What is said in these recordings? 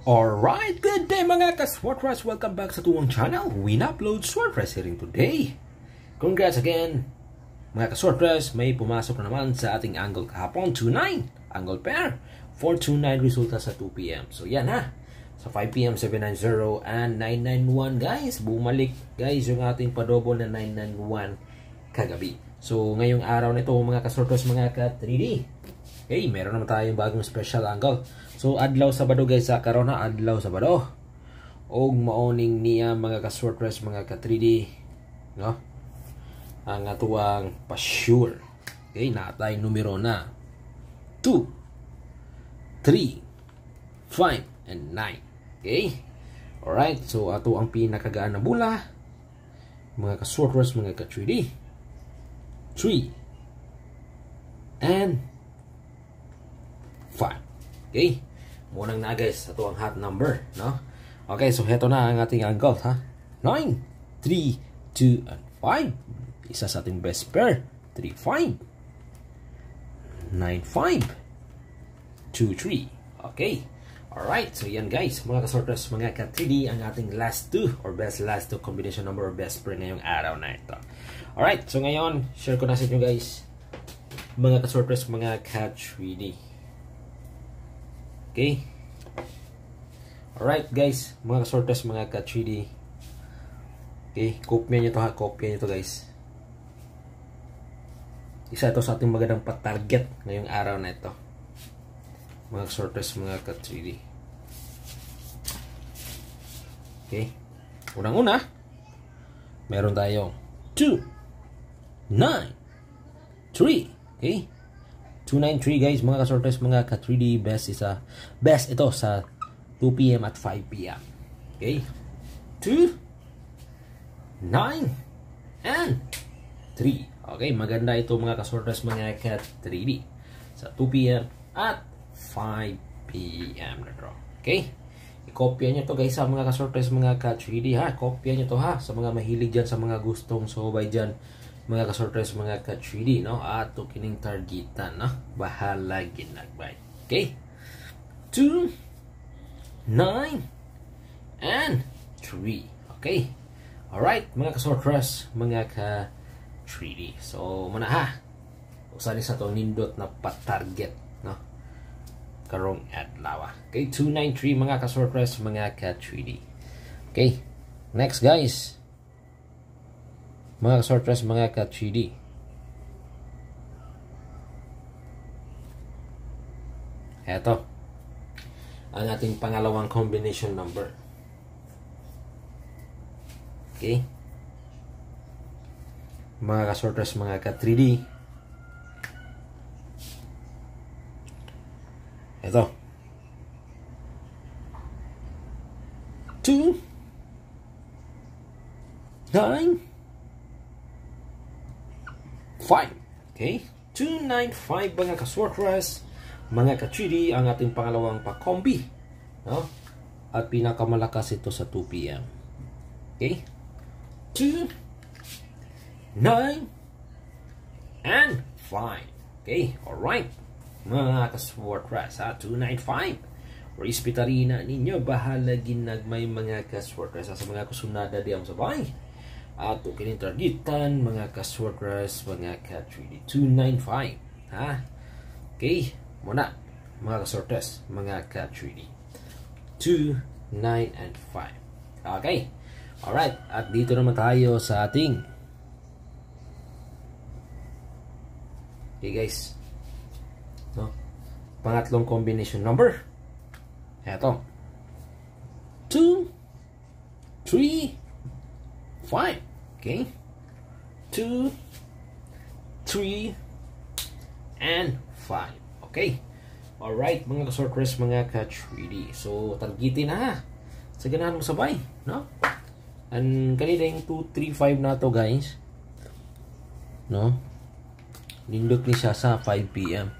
Alright, good day mga ka-Swordrush! Welcome back sa tuwang channel. We upload Swordrush here today. Congrats again mga ka-Swordrush. May pumasok na naman sa ating angle kahapon. 2-9 angle pair. 4-2-9 resulta sa 2 PM. So yan ha. Sa 5 PM 790 and 991 guys. Bumalik guys yung ating padobo na 991 kagabi. So ngayong araw nito mga ka-Swordrush mga ka-3D. Okay, meron naman tayong bagong special angle. So adlaw Sabado guys, sa karon na adlaw Sabado. Og maoning niya mga ka-Swordrush mga ka-3D, no? Ang atuang pa-sure. Okay, natay numero na 2, 3, 5 and 9. Okay? Alright, so ato ang pinakagaan na bula mga ka-Swordrush mga ka-3D. 3 and 5. Okay? Munang na guys, ito ang hot number, no? Okay, so heto na ang ating angle, ha? 9, 3, 2, and 5. Isa sa ating best pair. 3, 5. 9, 5. 2, 3. Okay. Alright, so yan guys, mga ka-Swordrush, mga ka-3D, ang ating last two, or best last two combination number or best pair ngayong araw na ito. Alright, so ngayon, share ko na sa inyo guys, mga ka-Swordrush, mga ka-3D. Okay. Alright guys, mga ka-Swordrush, mga ka-3D. Okay, kopya nyo to ha, kopya nyo to guys. Isa ito sa ating magandang patarget ngayong araw na ito. Mga ka-Swordrush, mga ka-3D. Okay. Unang-una, meron tayong 2, 9, 3. Okay. 293 guys, mga ka-Swordrush, mga ka-3D. Best ito sa 2 PM at 5 PM. Okay. 2, 9 and 3. Okay, maganda ito mga ka-Swordrush, mga ka-3D sa 2 PM at 5 PM na draw. Okay. I-copy nyo to guys sa mga ka-Swordrush, mga ka-3D ha. Copy nyo to ha sa mga mahilig dyan, sa mga gustong subay dyan, mga ka-Swordrush, mga ka-3D, no? Ato kining targetan, no? Bahala ginagbay. Okay? 2, 9, and 3. Okay? Alright, mga ka-Swordrush, mga ka-3D. So, muna ha. Usali sa to nindot na pa-target, no? Karong adlaw. Okay? 293, mga ka-Swordrush, mga ka-3D. Okay? Next, guys. Mga ka-Swordrush, mga ka-3D. Eto. Ang ating pangalawang combination number. Okay. Mga ka-Swordrush, mga ka-3D. Eto. 2, 9, 5. Okay? 295 mga ka-Swordrush, mga ka-3D, ang ating pangalawang pa-combi, no? At pinakamalakas ito sa 2 PM. Okay? 2, 9 and 5. Okay? Alright. Mga ka-Swordrush, 295. Respetari na ninyo, bahala ginagmay mga ka-Swordrush sa mga kusunada diyang sabay. At kining targetan mga ka-Swordrush, mga ka-3D. 295. Ha? Okay. Muna mga ka-Swordrush, mga ka-3D. 2, 9, and 5. Okay. Alright. At dito naman tayo sa ating okay guys, no? Pangatlong combination number. Eto. 2, 3, 5. Okay. 2, 3, and 5. Okay. Alright, mga ka-Swordrush, mga ka-3D. So, targetin na ha. Sa ganahan mo sabay, no? And kanina yung 2, 3, 5 na to guys. No? Nindot ni siya sa 5 PM.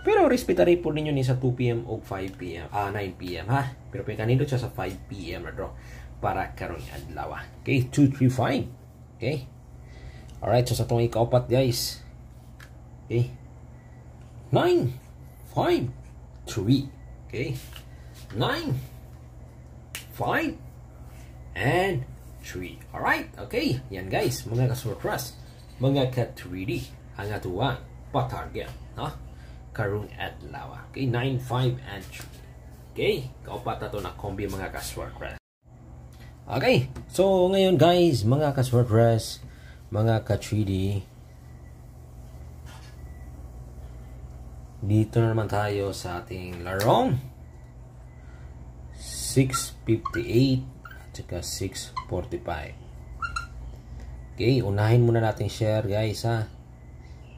Pero respetary po ninyo ni sa 2 PM o 5 PM. 9 PM ha. Pero kanindot siya sa 5 PM na draw. Para karong adlaw. Okay, 2, 3, 5. Okay. Alright, so sa itong ika-4 guys. Okay. 9, 5, 3. Okay. 9, 5, and 3. Alright, okay. Yan guys, mga ka-surprise, mga ka-3D, ang atuang pa-target, no? Karong adlaw. Okay, 9, 5, and 3. Okay, kaupat na to na kombi mga ka-surprise. Okay, so ngayon guys, mga ka-surprise, mga ka-3D, dito na naman tayo sa ating larong 658 at saka 645. Okay, unahin muna natin share guys ha,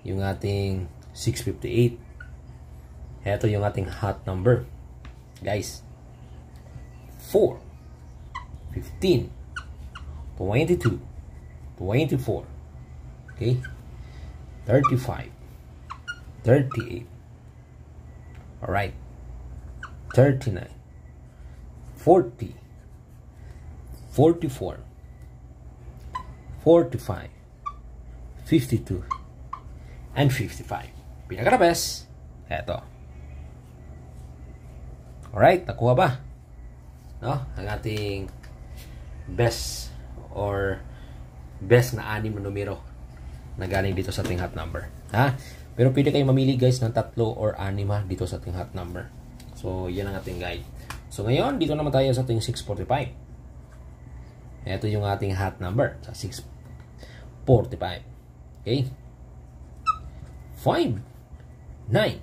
yung ating 658. Ito yung ating hot number guys. 4, 15, 22, 24, okay, 35, 38, alright, 39, 40, 44, 45, 52, and 55. Pinaka-best, eto. Alright, nakuha ba? No? Ang ating best or best na 6 na numero na galing dito sa ating hot number. Ha? Pero pwede kayo mamili guys ng 3 or 6 dito sa ating hot number. So, yan ang ating guide. So, ngayon, dito naman tayo sa ating 645. Ito yung ating hot number sa 645. Okay? 5, 9,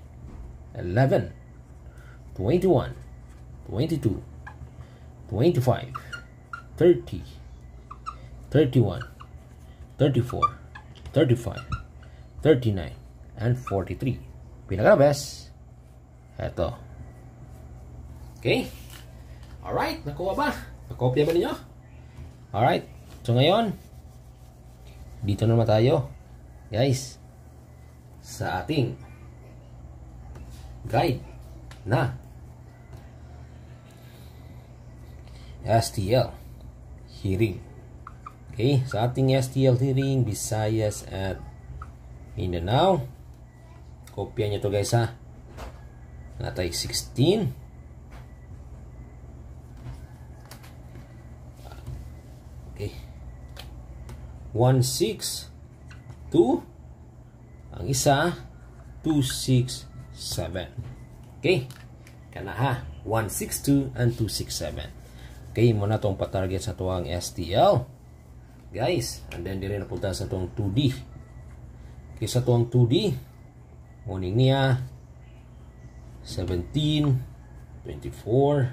11, 21, 22, 25, 30, 31, 34, 35, 39, and 43. Pinaka-best, eto. Okay? Alright, nakuha ba? Nakopya ba ninyo? Alright, so ngayon, dito naman tayo, guys, sa ating guide na STL hearing. Okay, sa ating STL hearing, Visayas at Mindanao. Kopya nyo to guys ha. Natay 16. Okay. 162. Ang isa 267. Okay. Kana ha. 162 and 267. Okay, muna itong patarget sa tuwang STL. Guys, and then dire na punta sa tuwang 2D. Okay, sa tuwang 2D, morning niya, 17, 24,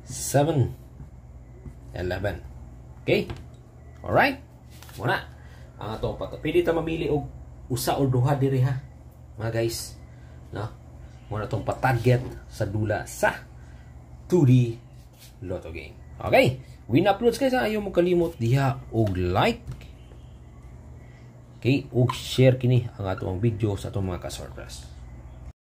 7, 11. Okay? Alright? Muna. Ang atong patarget. Pwede ta mamili og usa o duha dire ha. Mga guys. No? Muna itong patarget sa dula sa 2D Lotto game. Okay, win uploads guys, ayaw mo kalimot diha og like, okay, og share kini ang atong video sa atong mga ka-surprise.